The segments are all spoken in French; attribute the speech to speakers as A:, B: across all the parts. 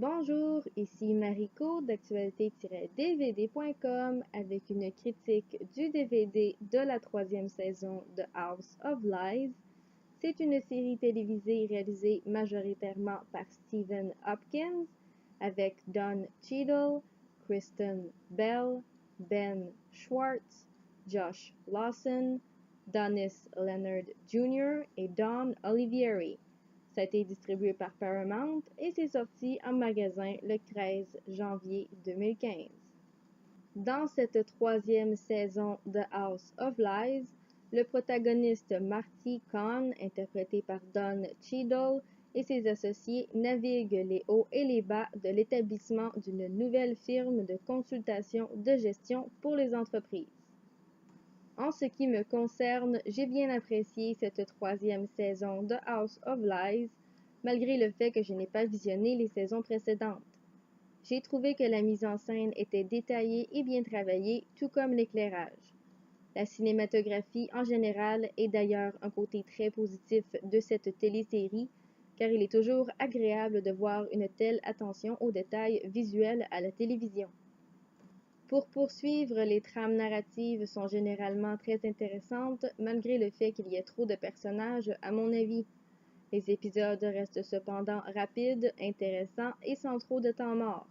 A: Bonjour, ici Mariko d'actualité-dvd.com avec une critique du DVD de la troisième saison de House of Lies. C'est une série télévisée réalisée majoritairement par Stephen Hopkins avec Don Cheadle, Kristen Bell, Ben Schwartz, Josh Lawson, Dennis Leonard Jr. et Don Olivieri. Ça a été distribué par Paramount et c'est sorti en magasin le 13 janvier 2015. Dans cette troisième saison de House of Lies, le protagoniste Marty Kahn, interprété par Don Cheadle, et ses associés naviguent les hauts et les bas de l'établissement d'une nouvelle firme de consultation de gestion pour les entreprises. En ce qui me concerne, j'ai bien apprécié cette troisième saison de House of Lies, malgré le fait que je n'ai pas visionné les saisons précédentes. J'ai trouvé que la mise en scène était détaillée et bien travaillée, tout comme l'éclairage. La cinématographie en général est d'ailleurs un côté très positif de cette télésérie, car il est toujours agréable de voir une telle attention aux détails visuels à la télévision. Pour poursuivre, les trames narratives sont généralement très intéressantes, malgré le fait qu'il y ait trop de personnages, à mon avis. Les épisodes restent cependant rapides, intéressants et sans trop de temps mort.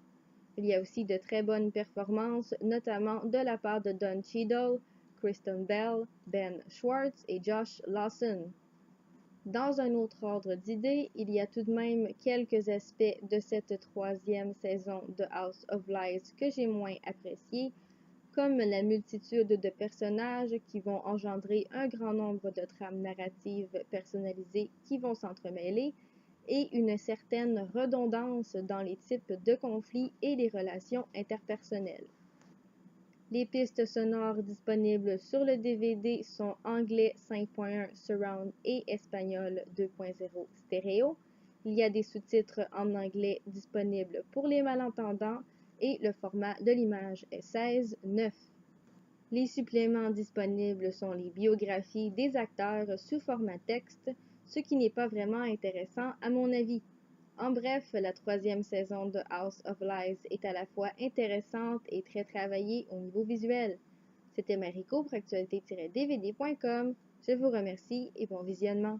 A: Il y a aussi de très bonnes performances, notamment de la part de Don Cheadle, Kristen Bell, Ben Schwartz et Josh Lawson. Dans un autre ordre d'idées, il y a tout de même quelques aspects de cette troisième saison de House of Lies que j'ai moins appréciés, comme la multitude de personnages qui vont engendrer un grand nombre de trames narratives personnalisées qui vont s'entremêler, et une certaine redondance dans les types de conflits et les relations interpersonnelles. Les pistes sonores disponibles sur le DVD sont anglais 5.1 surround et espagnol 2.0 stéréo. Il y a des sous-titres en anglais disponibles pour les malentendants et le format de l'image est 16:9. Les suppléments disponibles sont les biographies des acteurs sous format texte, ce qui n'est pas vraiment intéressant à mon avis. En bref, la troisième saison de House of Lies est à la fois intéressante et très travaillée au niveau visuel. C'était Mariko pour actualité-dvd.com. Je vous remercie et bon visionnement.